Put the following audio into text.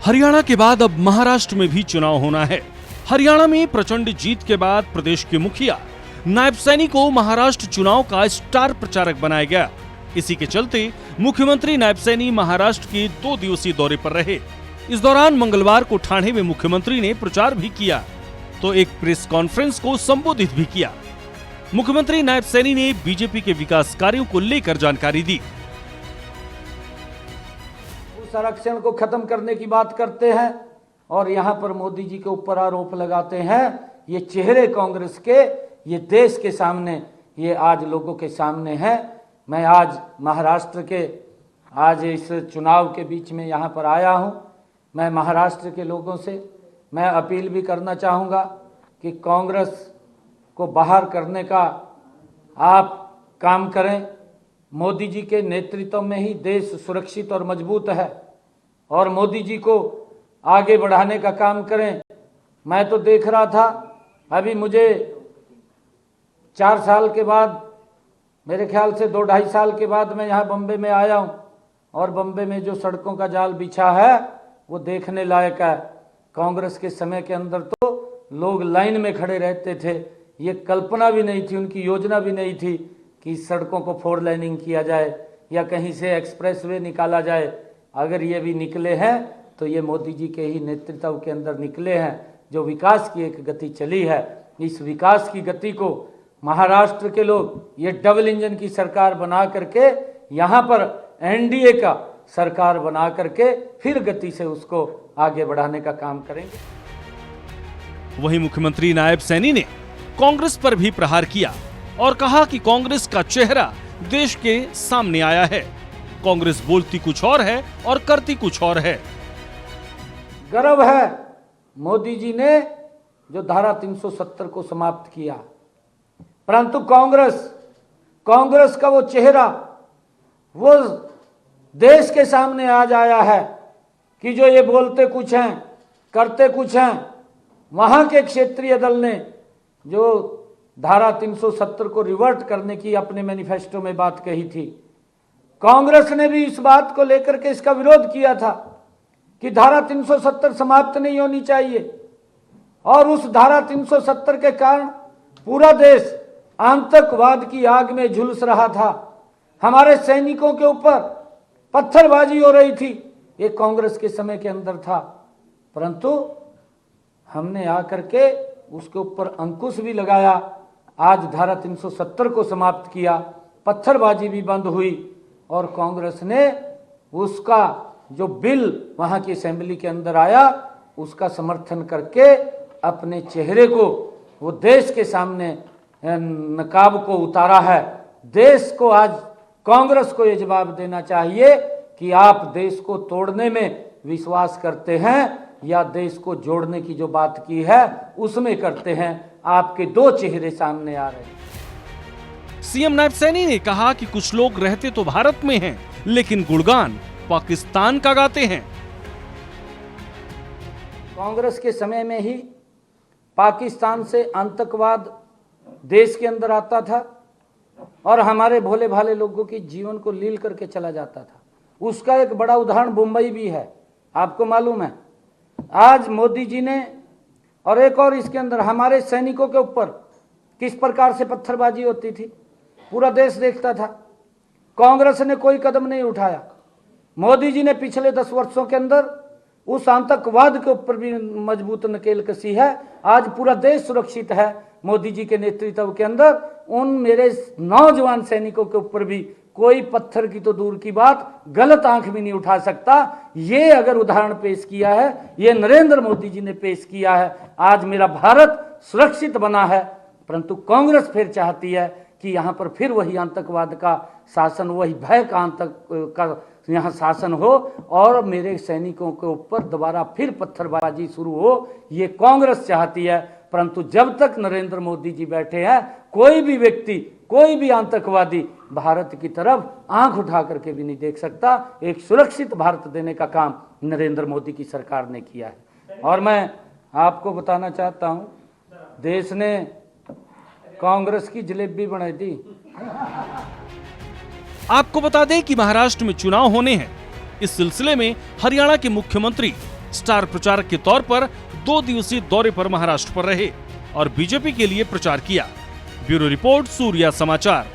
हरियाणा के बाद अब महाराष्ट्र में भी चुनाव होना है। हरियाणा में प्रचंड जीत के बाद प्रदेश के मुखिया नायब सैनी को महाराष्ट्र चुनाव का स्टार प्रचारक बनाया गया। इसी के चलते मुख्यमंत्री नायब सैनी महाराष्ट्र के 2 दिवसीय दौरे पर रहे। इस दौरान मंगलवार को ठाणे में मुख्यमंत्री ने प्रचार भी किया तो एक प्रेस कॉन्फ्रेंस को संबोधित भी किया। मुख्यमंत्री नायब सैनी ने बीजेपी के विकास कार्यों को लेकर जानकारी दी। आरक्षण को खत्म करने की बात करते हैं और यहां पर मोदी जी के ऊपर आरोप लगाते हैं। ये चेहरे कांग्रेस के, ये देश के सामने, ये आज लोगों के सामने है। मैं आज महाराष्ट्र के आज इस चुनाव के बीच में यहां पर आया हूं। मैं महाराष्ट्र के लोगों से मैं अपील भी करना चाहूँगा कि कांग्रेस को बाहर करने का आप काम करें। मोदी जी के नेतृत्व में ही देश सुरक्षित और मजबूत है और मोदी जी को आगे बढ़ाने का काम करें। मैं तो देख रहा था, अभी मुझे 4 साल के बाद, मेरे ख्याल से 2-2.5 साल के बाद मैं यहाँ बम्बे में आया हूँ और बम्बे में जो सड़कों का जाल बिछा है वो देखने लायक है। कांग्रेस के समय के अंदर तो लोग लाइन में खड़े रहते थे। ये कल्पना भी नहीं थी, उनकी योजना भी नहीं थी कि सड़कों को 4 लाइनिंग किया जाए या कहीं से एक्सप्रेसवे निकाला जाए। अगर ये भी निकले हैं तो ये मोदी जी के ही नेतृत्व के अंदर निकले हैं। जो विकास की एक गति चली है, इस विकास की गति को महाराष्ट्र के लोग ये डबल इंजन की सरकार बना करके, यहाँ पर एनडीए का सरकार बना करके फिर गति से उसको आगे बढ़ाने का काम करेंगे। वहीं मुख्यमंत्री नायब सैनी ने कांग्रेस पर भी प्रहार किया और कहा कि कांग्रेस का चेहरा देश के सामने आया है। कांग्रेस बोलती कुछ और है और करती कुछ और है। गर्व है मोदी जी ने जो धारा 370 को समाप्त किया, परंतु कांग्रेस का वो चेहरा वो देश के सामने आज आया है कि जो ये बोलते कुछ हैं करते कुछ हैं। वहां के क्षेत्रीय दल ने जो धारा 370 को रिवर्ट करने की अपने मैनिफेस्टो में बात कही थी, कांग्रेस ने भी इस बात को लेकर के इसका विरोध किया था कि धारा 370 समाप्त नहीं होनी चाहिए। और उस धारा 370 के कारण पूरा देश आतंकवाद की आग में झुलस रहा था। हमारे सैनिकों के ऊपर पत्थरबाजी हो रही थी। ये कांग्रेस के समय के अंदर था, परंतु हमने आकर के उसके ऊपर अंकुश भी लगाया। आज धारा 370 को समाप्त किया, पत्थरबाजी भी बंद हुई और कांग्रेस ने उसका जो बिल वहां की असेंबली के अंदर आया उसका समर्थन करके अपने चेहरे को वो देश के सामने नकाब को उतारा है। देश को आज कांग्रेस को ये जवाब देना चाहिए कि आप देश को तोड़ने में विश्वास करते हैं या देश को जोड़ने की जो बात की है उसमें करते हैं। आपके 2 चेहरे सामने आ रहे हैं। सीएम नायब सैनी ने कहा कि कुछ लोग रहते तो भारत में हैं, लेकिन गुणगान पाकिस्तान का गाते हैं। कांग्रेस के समय में ही पाकिस्तान से आतंकवाद देश के अंदर आता था और हमारे भोले भाले लोगों के जीवन को लील करके चला जाता था। उसका एक बड़ा उदाहरण मुंबई भी है, आपको मालूम है। आज मोदी जी ने और एक और इसके अंदर हमारे सैनिकों के ऊपर किस प्रकार से पत्थरबाजी होती थी, पूरा देश देखता था। कांग्रेस ने कोई कदम नहीं उठाया। मोदी जी ने पिछले 10 वर्षों के अंदर उस आतंकवाद के ऊपर भी मजबूत नकेल कसी है। आज पूरा देश सुरक्षित है मोदी जी के नेतृत्व के अंदर। उन मेरे नौजवान सैनिकों के ऊपर भी कोई पत्थर की तो दूर की बात, गलत आंख भी नहीं उठा सकता। ये अगर उदाहरण पेश किया है, ये नरेंद्र मोदी जी ने पेश किया है। आज मेरा भारत सुरक्षित बना है, परंतु कांग्रेस फिर चाहती है कि यहाँ पर फिर वही आतंकवाद का शासन, वही भय का आतंक का यहाँ शासन हो और मेरे सैनिकों के ऊपर दोबारा फिर पत्थरबाजी शुरू हो। ये कांग्रेस चाहती है, परंतु जब तक नरेंद्र मोदी जी बैठे हैं, कोई भी व्यक्ति, कोई भी आतंकवादी भारत की तरफ आंख उठा करके भी नहीं देख सकता। एक सुरक्षित भारत देने का काम नरेंद्र मोदी की सरकार ने किया है। और मैं आपको बताना चाहता हूं, देश ने कांग्रेस की जलेबी बनाई थी। आपको बता दें कि महाराष्ट्र में चुनाव होने हैं। इस सिलसिले में हरियाणा के मुख्यमंत्री स्टार प्रचारक के तौर पर 2 दिवसीय दौरे पर महाराष्ट्र पर रहे और बीजेपी के लिए प्रचार किया। ब्यूरो रिपोर्ट, सूर्या समाचार।